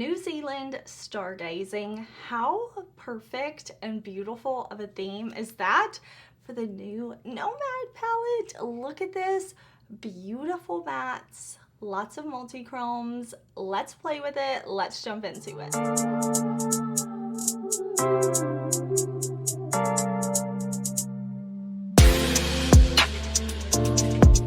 New Zealand Stargazing. How perfect and beautiful of a theme is that for the new Nomad palette? Look at this, beautiful mattes, lots of multi-chromes. Let's play with it, let's jump into it.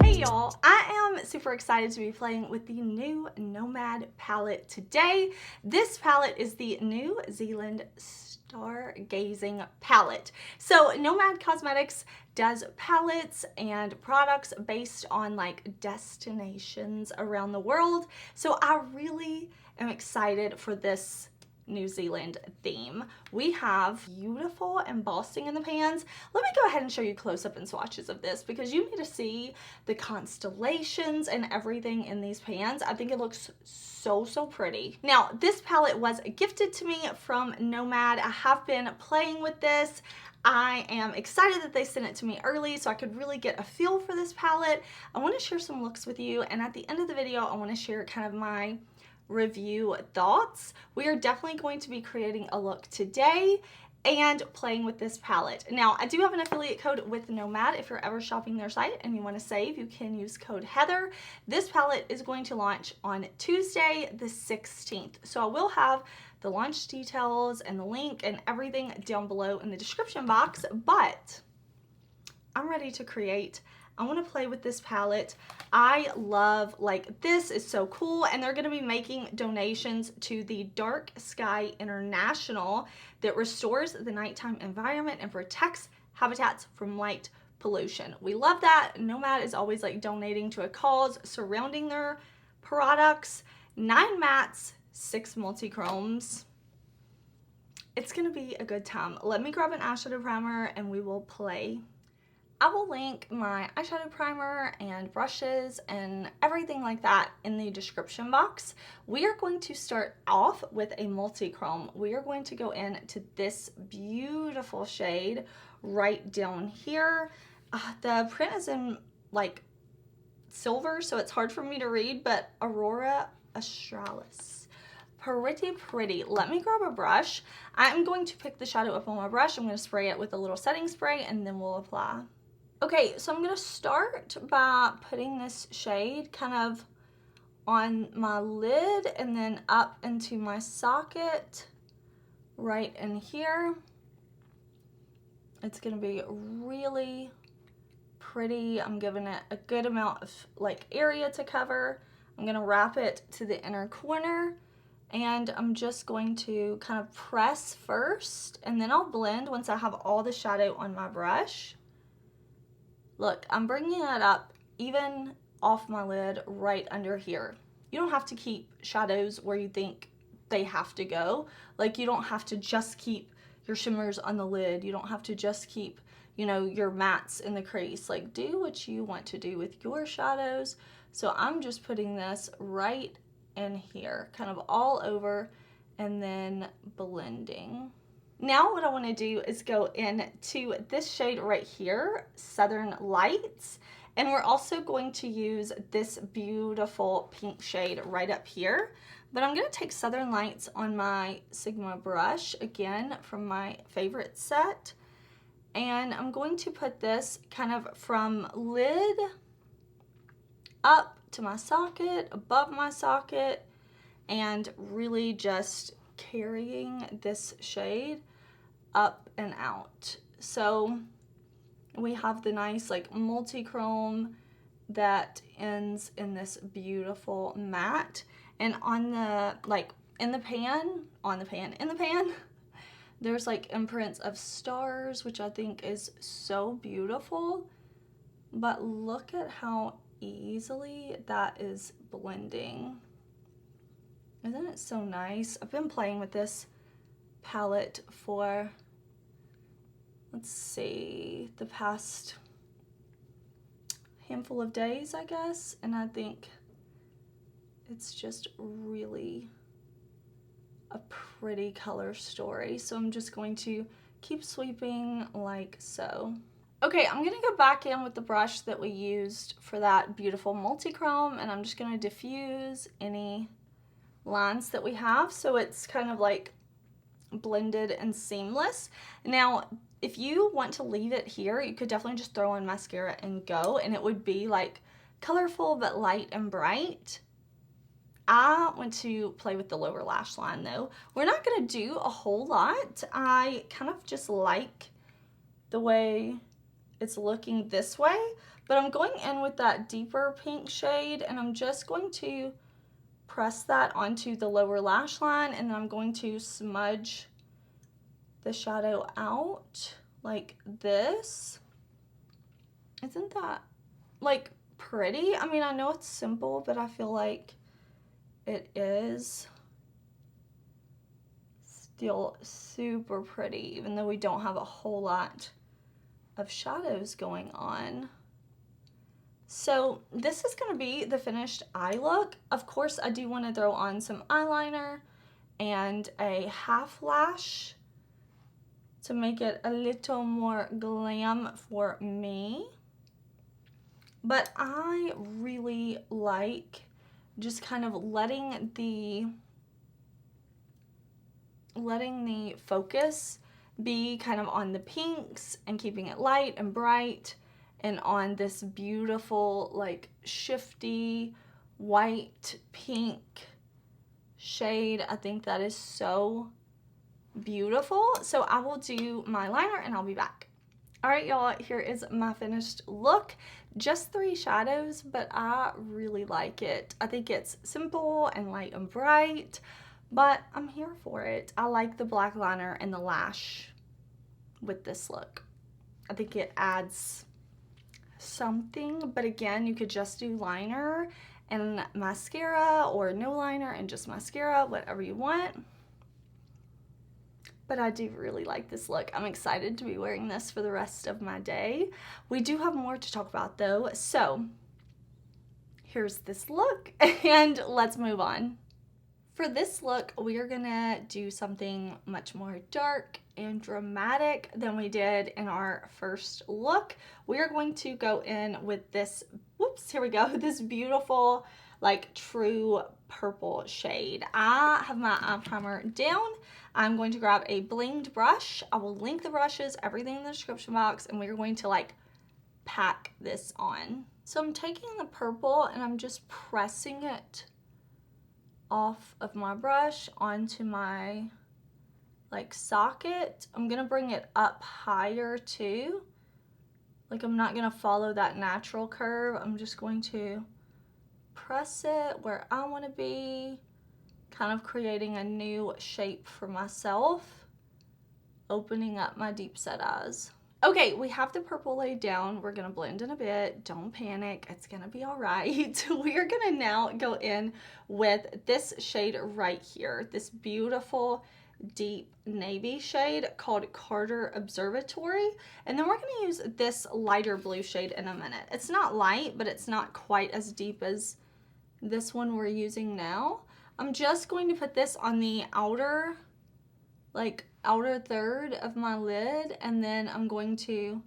Hey y'all, I am super excited to be playing with the new Nomad palette today. This palette is the New Zealand Stargazing palette. So Nomad Cosmetics does palettes and products based on like destinations around the world. So I really am excited for this New Zealand theme. We have beautiful embossing in the pans. Let me go ahead and show you close-up and swatches of this because you need to see the constellations and everything in these pans. I think it looks so pretty. Now, this palette was gifted to me from Nomad. I have been playing with this. I am excited that they sent it to me early so I could really get a feel for this palette. I want to share some looks with you, and at the end of the video, I want to share kind of my review thoughts. We are definitely going to be creating a look today and playing with this palette. Now, I do have an affiliate code with Nomad. If you're ever shopping their site and you want to save, you can use code Heather. This palette is going to launch on Tuesday the 16th. So I will have the launch details and the link and everything down below in the description box, but I'm ready to create. I want to play with this palette. I love, like, this is so cool, and they're going to be making donations to the Dark Sky International that restores the nighttime environment and protects habitats from light pollution. We love that. Nomad is always like donating to a cause surrounding their products. 9 mattes, 6 multi-chromes. It's going to be a good time. Let me grab an eyeshadow primer and we will play. I will link my eyeshadow primer and brushes and everything like that in the description box. We are going to start off with a multi-chrome. We are going to go into this beautiful shade right down here. The print is in like silver, so it's hard for me to read, but Aurora Australis. Pretty. Let me grab a brush. I'm going to pick the shadow up on my brush. I'm going to spray it with a little setting spray and then we'll apply. Okay, so I'm going to start by putting this shade kind of on my lid and then up into my socket right in here. It's going to be really pretty. I'm giving it a good amount of like area to cover. I'm going to wrap it to the inner corner and I'm just going to kind of press first and then I'll blend once I have all the shadow on my brush. Look, I'm bringing it up even off my lid right under here. You don't have to keep shadows where you think they have to go. Like, you don't have to just keep your shimmers on the lid. You don't have to just keep, you know, your mattes in the crease. Like, do what you want to do with your shadows. So I'm just putting this right in here, kind of all over, and then blending. Now what I want to do is go into this shade right here, Southern Lights, and we're also going to use this beautiful pink shade right up here. But I'm going to take Southern Lights on my Sigma brush, again from my favorite set, and I'm going to put this kind of from lid up to my socket, above my socket, and really just carrying this shade up and out. So we have the nice like multi-chrome that ends in this beautiful matte, and on the like in the pan there's like imprints of stars, which I think is so beautiful. But look at how easily that is blending. Isn't it so nice? I've been playing with this palette for, let's see, the past handful of days, I guess, and I think it's just really a pretty color story. So I'm just going to keep sweeping like so. Okay, I'm gonna go back in with the brush that we used for that beautiful multi-chrome, and I'm just gonna diffuse any lines that we have, so it's kind of like blended and seamless. Now, if you want to leave it here, you could definitely just throw on mascara and go, and it would be like colorful but light and bright. I want to play with the lower lash line though. We're not going to do a whole lot. I kind of just like the way it's looking this way, but I'm going in with that deeper pink shade, and I'm just going to press that onto the lower lash line, and then I'm going to smudge the shadow out like this. Isn't that like pretty? I mean, I know it's simple, but I feel like it is still super pretty, even though we don't have a whole lot of shadows going on. So this is going to be the finished eye look. Of course, I do want to throw on some eyeliner and a half lash to make it a little more glam for me. But I really like just kind of letting the focus be kind of on the pinks and keeping it light and bright, and on this beautiful like shifty white pink shade. I think that is so beautiful. So I will do my liner and I'll be back. All right, y'all, here is my finished look. Just 3 shadows, but I really like it. I think it's simple and light and bright, but I'm here for it. I like the black liner and the lash with this look. I think it adds something, but again, you could just do liner and mascara, or no liner and just mascara, whatever you want. But I do really like this look. I'm excited to be wearing this for the rest of my day. We do have more to talk about though, so here's this look and let's move on. For this look, we are gonna do something much more dark and dramatic than we did in our first look. We are going to go in with this, whoops, here we go, this beautiful, like true purple shade. I have my eye primer down. I'm going to grab a Blinged brush. I will link the brushes, everything in the description box, and we're going to like pack this on. So I'm taking the purple and I'm just pressing it off of my brush onto my like socket. I'm gonna bring it up higher too. Like, I'm not gonna follow that natural curve. I'm just going to press it where I want to be, kind of creating a new shape for myself, opening up my deep set eyes. Okay, we have the purple laid down. We're gonna blend in a bit. Don't panic, it's gonna be all right. We are gonna now go in with this shade right here, this beautiful deep navy shade called Carter Observatory, and then we're going to use this lighter blue shade in a minute. It's not light, but it's not quite as deep as this one we're using now. I'm just going to put this on the outer third of my lid, and then I'm going to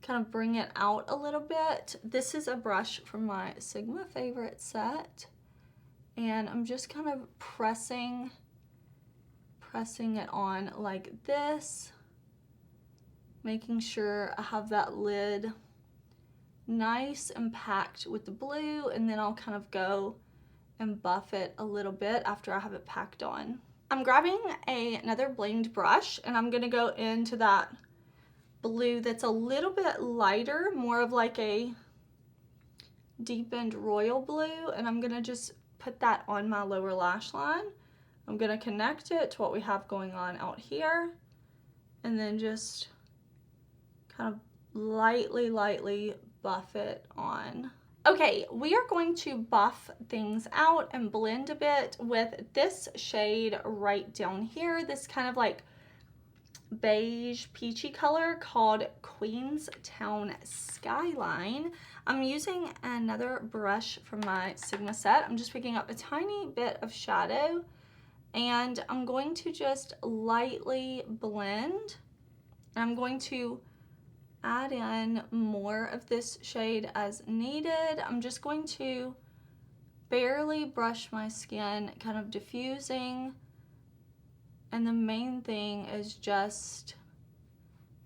kind of bring it out a little bit. This is a brush from my Sigma favorite set, and I'm just kind of pressing it on like this, making sure I have that lid nice and packed with the blue, and then I'll kind of go and buff it a little bit after I have it packed on. I'm grabbing another Blinged brush, and I'm gonna go into that blue that's a little bit lighter, more of like a deepened royal blue, and I'm gonna just put that on my lower lash line. I'm gonna connect it to what we have going on out here, and then just kind of lightly buff it on. Okay, we are going to buff things out and blend a bit with this shade right down here, this kind of like beige peachy color called Queenstown Skyline. I'm using another brush from my Sigma set. I'm just picking up a tiny bit of shadow, and I'm going to just lightly blend. I'm going to add in more of this shade as needed. I'm just going to barely brush my skin, kind of diffusing. And the main thing is just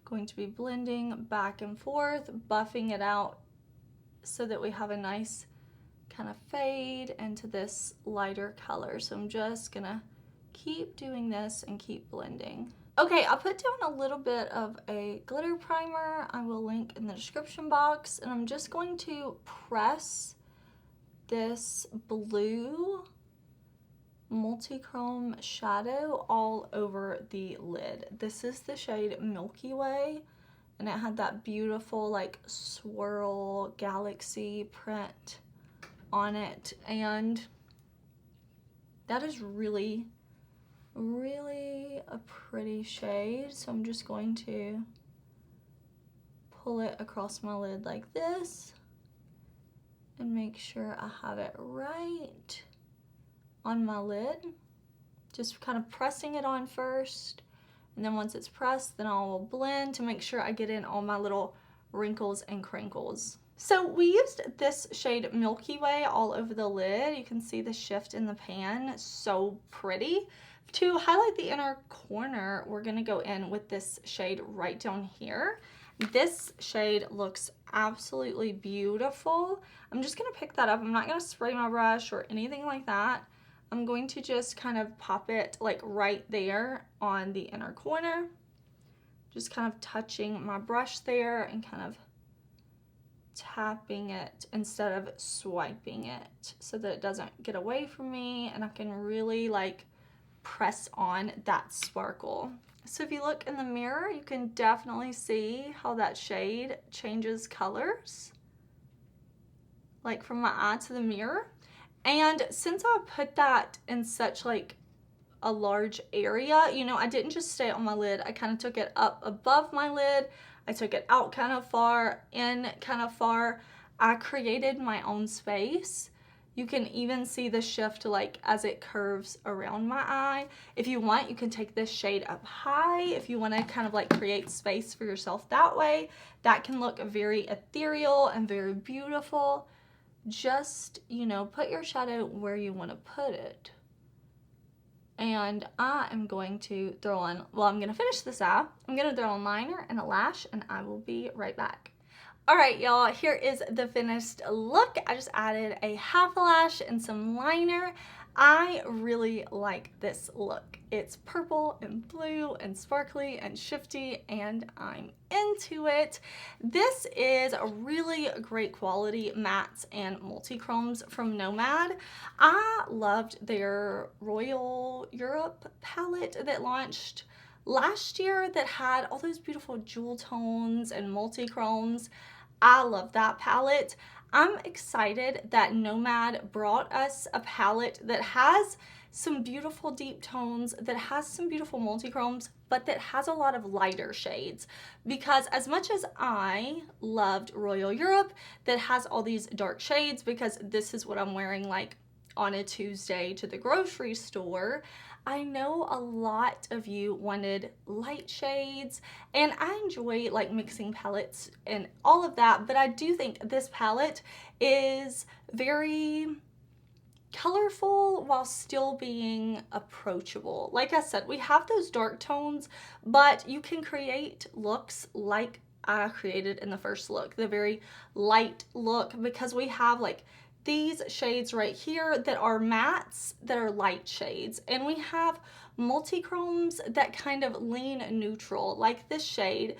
going to be blending back and forth, buffing it out so that we have a nice kind of fade into this lighter color. So I'm just gonna keep doing this and keep blending. Okay, I put down a little bit of a glitter primer. I will link in the description box, and I'm just going to press this blue multi-chrome shadow all over the lid. This is the shade Milky Way, and it had that beautiful like swirl galaxy print on it, and that is really a pretty shade. So I'm just going to pull it across my lid like this and make sure I have it right on my lid. Just kind of pressing it on first, and then once it's pressed, then I'll blend to make sure I get in all my little wrinkles and crinkles. So we used this shade Milky Way all over the lid. You can see the shift in the pan, so pretty. To highlight the inner corner, we're gonna go in with this shade right down here. This shade looks absolutely beautiful. I'm just gonna pick that up. I'm not gonna spray my brush or anything like that. I'm going to just kind of pop it like right there on the inner corner. Just kind of touching my brush there and kind of tapping it instead of swiping it so that it doesn't get away from me, and I can really like press on that sparkle. So if you look in the mirror, you can definitely see how that shade changes colors, like from my eye to the mirror. And since I put that in such like a large area, you know, I didn't just stay on my lid. I kind of took it up above my lid. I took it out kind of far, in kind of far. I created my own space. You can even see the shift like as it curves around my eye. If you want, you can take this shade up high. If you want to kind of like create space for yourself that way, that can look very ethereal and very beautiful. Just, you know, put your shadow where you want to put it. And I am going to throw on, well, I'm going to finish this eye. I'm going to throw on liner and a lash, and I will be right back. All right, y'all, here is the finished look. I just added a half a lash and some liner. I really like this look. It's purple and blue and sparkly and shifty, and I'm into it. This is a really great quality mattes and multi-chromes from Nomad. I loved their Royal Europe palette that launched last year that had all those beautiful jewel tones and multi-chromes. I love that palette. I'm excited that Nomad brought us a palette that has some beautiful deep tones, that has some beautiful multi-chromes, but that has a lot of lighter shades. Because as much as I loved Royal Europe that has all these dark shades, because this is what I'm wearing like on a Tuesday to the grocery store, I know a lot of you wanted light shades, and I enjoy like mixing palettes and all of that, but I do think this palette is very colorful while still being approachable. Like I said, we have those dark tones, but you can create looks like I created in the first look, the very light look, because we have like these shades right here that are mattes that are light shades, and we have multi-chromes that kind of lean neutral, like this shade.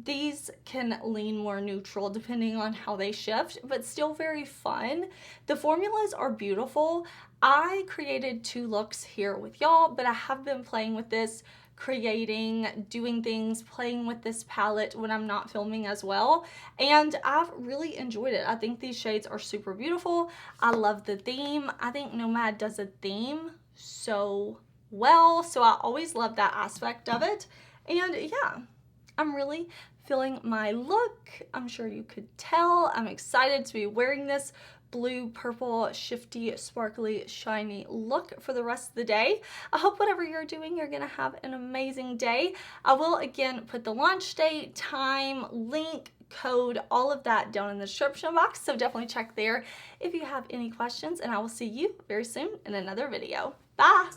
These can lean more neutral depending on how they shift, but still very fun. The formulas are beautiful. I created 2 looks here with y'all, but I have been playing with this, creating, doing things, playing with this palette when I'm not filming as well, and I've really enjoyed it. I think these shades are super beautiful. I love the theme. I think Nomad does a theme so well, so I always love that aspect of it. And yeah, I'm really feeling my look. I'm sure you could tell. I'm excited to be wearing this blue, purple, shifty, sparkly, shiny look for the rest of the day. I hope whatever you're doing, you're gonna have an amazing day. I will again put the launch date, time, link, code, all of that down in the description box. So definitely check there if you have any questions, and I will see you very soon in another video. Bye!